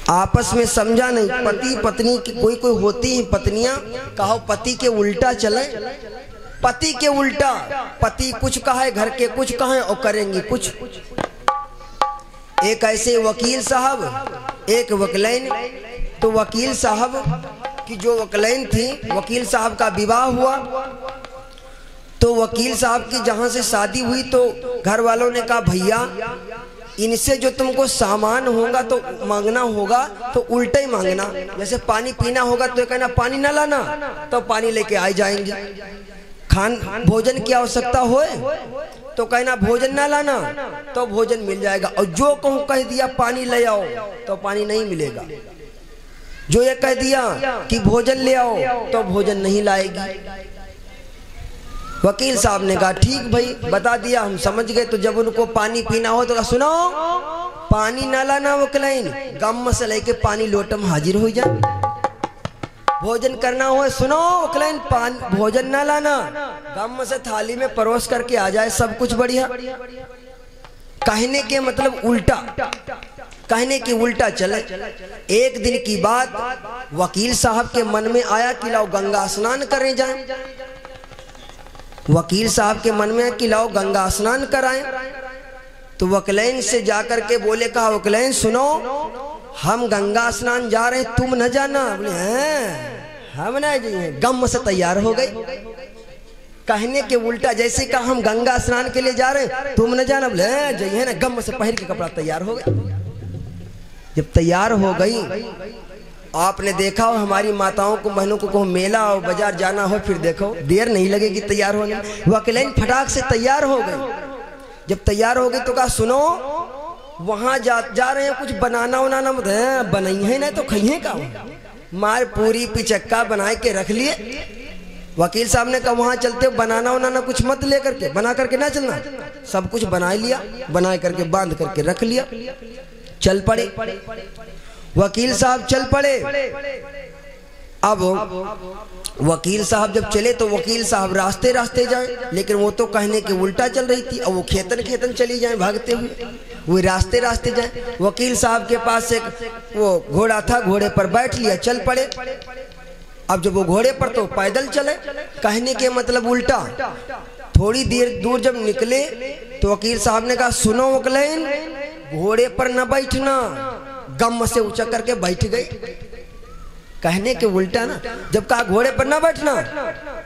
Speaker 1: आपस में समझा नहीं। पति पत्नी की कोई कोई होती है पत्नियां, कहो पति के उल्टा चले, पति के उल्टा, पति कुछ कहे घर के कुछ कहे और करेंगी कुछ। एक ऐसे वकील साहब, एक वकीलैन, तो वकील साहब की जो वकीलैन थी, वकील साहब का विवाह हुआ। तो वकील साहब की जहां से शादी हुई तो घर वालों ने कहा भैया इनसे जो तुमको सामान होगा तो मांगना होगा तो उल्टा ही मांगना। जैसे पानी पीना होगा तो कहना पानी ना लाना, तो पानी लेके आ जाएंगे। भोजन की आवश्यकता होए तो कहना भोजन ना लाना, तो भोजन मिल जाएगा। और जो कहूँ कह दिया पानी ले आओ तो पानी नहीं मिलेगा। जो ये कह दिया कि भोजन ले आओ तो भोजन नहीं लाएगी। वकील साहब ने कहा ठीक भाई बता दिया हम समझ गए। तो जब उनको पानी पीना हो तो सुनो पानी ना लाना वकीलैन, गम से लेके पानी लोटम हाजिर हो जाए। भोजन करना हो सुनो वकीलैन, भोजन ना लाना, गम से थाली में परोस करके आ जाए, सब कुछ बढ़िया। कहने के मतलब उल्टा, कहने की उल्टा चले। एक दिन की बात वकील साहब के मन में आया कि लाओ गंगा स्नान करने जाएं। वकील साहब के मन में कि लाओ गंगा स्नान कराएं। तो वकीलैन से जाकर के बोले, कहा वकीलैन सुनो हम गंगा स्नान जा रहे हैं, तुम न जाना। बोले हैं हम ना जाइए, गम से तैयार हो गए। कहने के उल्टा, जैसे कहा हम गंगा स्नान के लिए जा रहे हैं तुम न जाना, बोले जाइए ना, गम से पहन के कपड़ा तैयार हो गए। जब तैयार हो गई, आपने देखा हो हमारी माताओं को बहनों को मेला और बाजार जाना हो, फिर देखो देर नहीं लगेगी तैयार होने। वकीलैन फटाक से तैयार हो गई। जब तैयार हो गई तो कहा सुनो वहां जा रहे हैं, कुछ बनाना उनाना मत है, बनाई है ना तो खाइए का, मार पूरी पिचक्का बना के रख लिए। वकील साहब ने कहा वहां चलते बनाना उनाना कुछ मत लेकर के, बना करके ना चलना, सब कुछ बना लिया, बना करके बांध करके रख लिया। चल पड़े वकील साहब, चल पड़े। अब वकील साहब जब चले तो वकील साहब रास्ते रास्ते जाए, लेकिन वो तो कहने के उल्टा चल रही थी। और वो खेतन खेतन चली जाए भागते हुए, वो रास्ते रास्ते जाए। वकील साहब के पास एक वो घोड़ा था, घोड़े पर बैठ लिया, चल पड़े। अब जब वो घोड़े पर तो पैदल चले, कहने के मतलब उल्टा। थोड़ी देर दूर जब निकले तो वकील साहब ने कहा सुनो वकीलैन, घोड़े पर न बैठना, गम से ऊंचा करके बैठ गए। कहने के उल्टा ना, जब कहा घोड़े पर ना बैठना,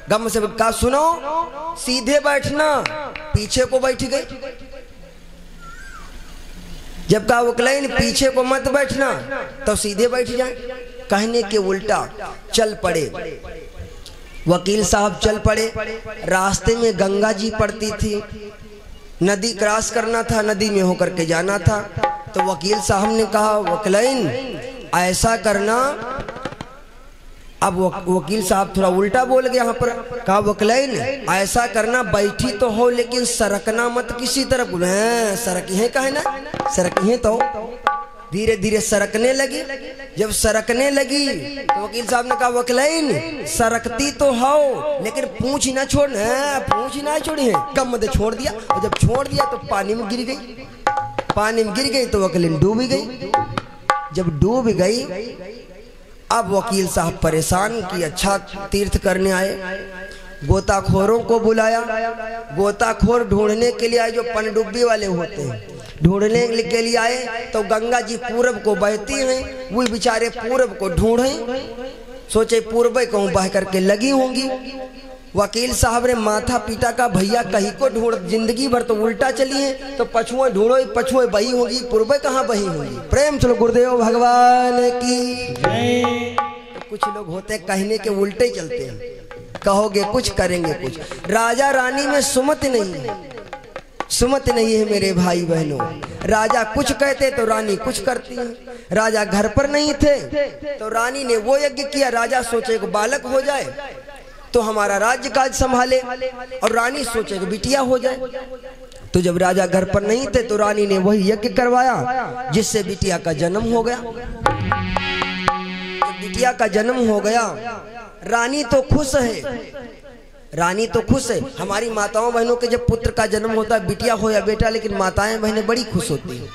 Speaker 1: गम से कहा सुनो सीधे बैठना, पीछे को बैठ गए। जब कहा वकीलैन पीछे को मत बैठना तो सीधे बैठ जाए, कहने के उल्टा चल पड़े। वकील साहब चल पड़े। रास्ते में गंगा जी पड़ती थी, नदी क्रॉस करना था, नदी में होकर के जाना था। तो वकील साहब ने कहा वकीलैन ऐसा करना। अब वकील साहब थोड़ा उल्टा बोल गया यहाँ पर, कहा वकीलैन ऐसा करना, बैठी तो हो लेकिन सरकना मत किसी तरफ। सरकी है कहे ना, सरकी है तो धीरे धीरे सरकने लगी। जब सरकने लगी तो वकील साहब ने कहा वकीलैन सरकती तो हो लेकिन पूंछ ना छोड़ना, पूंछ ना छोड़ी है, कम मत छोड़ दिया। और जब छोड़ दिया तो पानी में गिर गई। पानी में गिर गई तो वकीलैन डूब गई। जब डूब गई अब वकील साहब परेशान कि अच्छा तीर्थ करने आए, गोताखोरों को बुलाया। गोताखोर ढूंढने के लिए आए, जो पनडुब्बी वाले होते हैं, ढूंढने के लिए आए। तो गंगा जी पूरब को बहती हैं, वो बेचारे पूरब को ढूंढे, सोचे पूर्व कहूँ बह करके लगी होंगी। वकील साहब ने माथा पीटा का भैया कहीं को ढूंढ, जिंदगी भर तो उल्टा चली है, तो पछुए ढूंढो, पछुए बही होगी, पूर्व कहाँ बही होगी। प्रेम चलो गुरुदेव भगवान की। तो कुछ लोग होते कहने के उल्टे चलते हैं, कहोगे कुछ करेंगे कुछ। राजा रानी में सुमति नहीं है, सुमति नहीं है मेरे भाई बहनों। राजा कुछ कहते तो रानी कुछ करती है। राजा घर पर नहीं थे तो रानी ने वो यज्ञ किया। राजा सोचे एक बालक हो जाए, तो हमारा राज्य काज संभाले। और रानी सोचे कि बिटिया हो जाए। तो जब राजा घर पर नहीं थे तो रानी ने वही यज्ञ करवाया जिससे बिटिया का जन्म हो गया। जब बिटिया का जन्म हो गया, रानी तो खुश है, रानी तो खुश है। हमारी माताओं बहनों के जब पुत्र का जन्म होता है, बिटिया हो या बेटा, लेकिन माताएं बहनें बड़ी खुश होती हैं।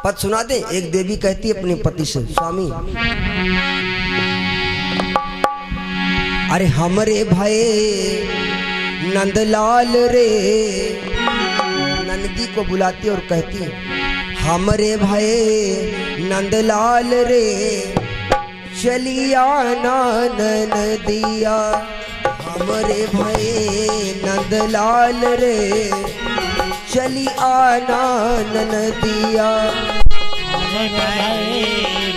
Speaker 1: पद सुना दे। एक देवी कहती है अपने पति से, स्वामी अरे हमरे भाई नंदलाल रे, नंदी को बुलाती और कहती हमरे भाई नंदलाल रे, चलिया नदिया, हमरे भाई नंदलाल रे, चली आना नदिया।
Speaker 2: हमरे भाई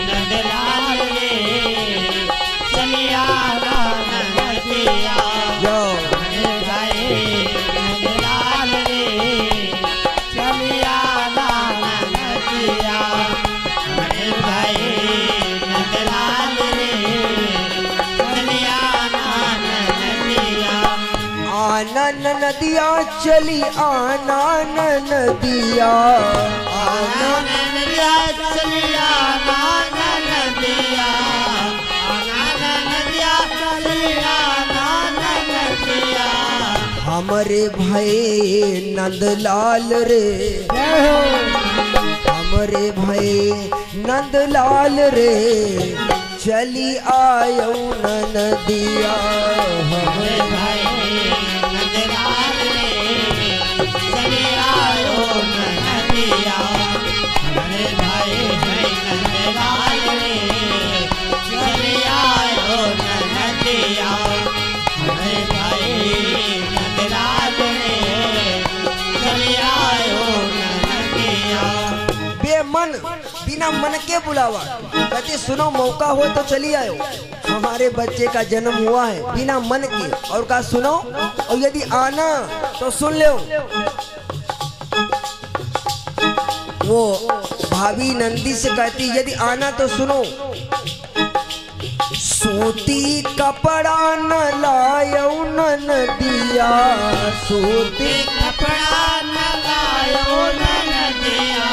Speaker 2: नंदलाल रे, चली आना नदिया। हमरे भाई नंदलाल रे, चली आना नदिया। हमरे भाई नंदलाल रे, चली आना नदिया।
Speaker 1: आना नदिया, चली आना नदिया, आना
Speaker 2: नदिया, चली आना नदिया। आना नदिया, चली आना नदिया।
Speaker 1: हमरे भाई नंदलाल रे, हमरे भाई नंदलाल रे, चली आयो नदिया।
Speaker 2: हमरे भाई नंदलाल रे, चली आयो नदिया। हमरे भाई नंदलाल रे, चली आयो नदिया। हमरे भाई नंदलाल रे, चली आयो नदिया।
Speaker 1: बेमन, बिना मन के बुलावा, कहते सुनो मौका हो तो चली आयो। हमारे बच्चे का जन्म हुआ है बिना मन के, और कहा सुनो, और यदि आना तो सुन लो। वो भाभी नंदी से कहती यदि आना तो सुनो, सूती कपड़ा न लायो नदिया, सूती
Speaker 2: कपड़ा न लायो नदिया।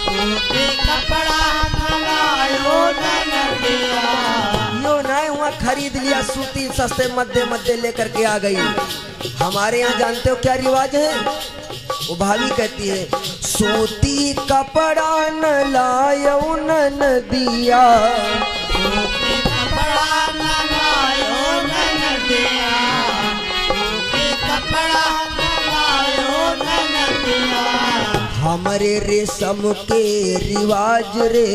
Speaker 2: सूती कपड़ा न लायो नदिया।
Speaker 1: यो नहीं हुआ खरीद लिया सूती सस्ते मध्य मध्य लेकर के आ गई। हमारे यहाँ जानते हो क्या रिवाज है? वो भाभी कहती है सूती कपड़ा न लायो नदिया,
Speaker 2: सूती कपड़ा न लायो नदिया। सूती कपड़ा न लायो नदिया।
Speaker 1: हमरे रेशम के रिवाज रे,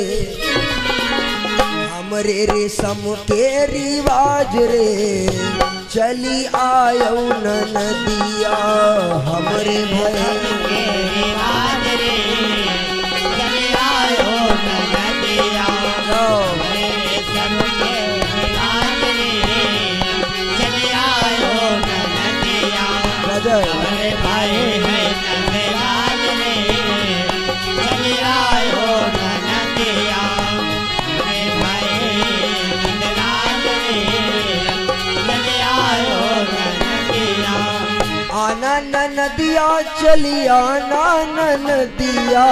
Speaker 1: हमरे रेशम के रिवाज रे, चली आयो नदिया। हमरे भाई
Speaker 2: के रिवाज रे, चली आयो नदिया। हमरे रेशम के रिवाज रे, चली आयो नदिया। हमरे भाई है नंदलाल रे, चली आयो नदिया। हमरे भाई नंदलाल रे, चली आयो नदिया।
Speaker 1: आना नदिया, चली आना नदिया।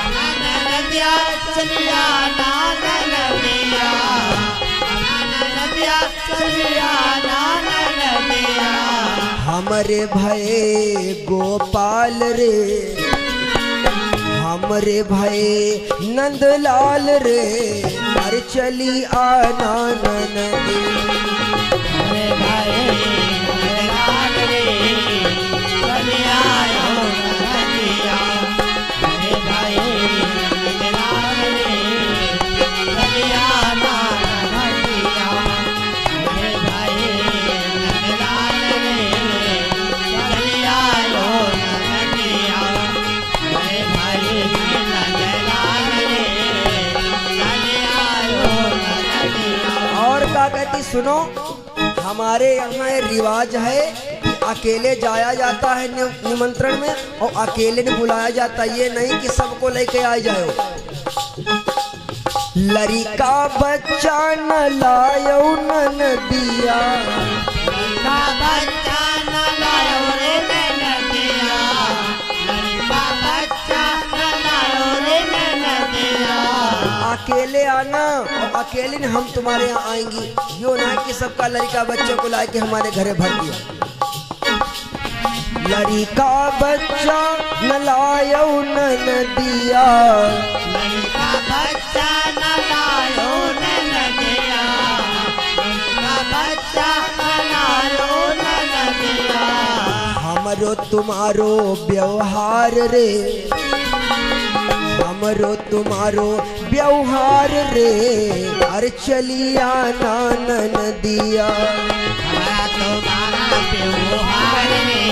Speaker 2: आना नदिया, चली आना नदिया। आना नदिया, चली आना नदिया।
Speaker 1: हमरे भाई गोपाल रे, हमरे भाई नंदलाल रे, अरे चली आना नदिया।
Speaker 2: हमरे भाई नंदलाल रे, चली आयो नदिया। हमरे भाई नंदलाल रे, चली आना नदिया। हमरे भाई नंदलाल रे, चली आयो नदिया। हमरे भाई नंदलाल रे, चली आयो नदिया।
Speaker 1: और क्या कहती सुनो, हमारे यहाँ रिवाज है कि अकेले जाया जाता है निमंत्रण में, और अकेले ने बुलाया जाता है, ये नहीं कि सबको लेके आ जाओ। लड़का बच्चा न लायो नदिया,
Speaker 2: लड़का बच्चा न लायो रे नदिया, लड़का बच्चा न लायो रे नदिया।
Speaker 1: अकेले आना और अकेले न हम तुम्हारे यहाँ आएंगी, यो ना कि सबका लड़का बच्चों को लाके हमारे घरे भर दिया। लड़का बच्चा न लायो नदिया,
Speaker 2: लड़का बच्चा न लायो नदिया, लड़का बच्चा न लायो नदिया।
Speaker 1: हमरो तुम्हारो व्यवहार रे, हमरो तुम्हारो व्यवहार रे, अरे चलिया नदिया।
Speaker 2: हमारा तुम्हारा व्यवहार रे,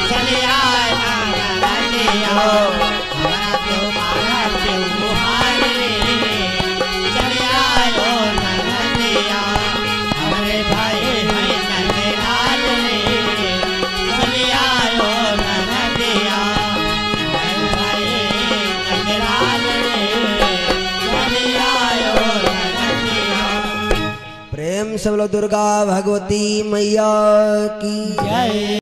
Speaker 2: चलिया नदिया। हमारा तुम्हारा व्यवहार रे, चलिया नदिया। हमारे भाई है नंदलाल रे, चलिया नदिया। हमारे भाई नंदलाल रे, चलिया नदिया।
Speaker 1: प्रेम से बोलो दुर्गा भगवती मैया की
Speaker 2: जय।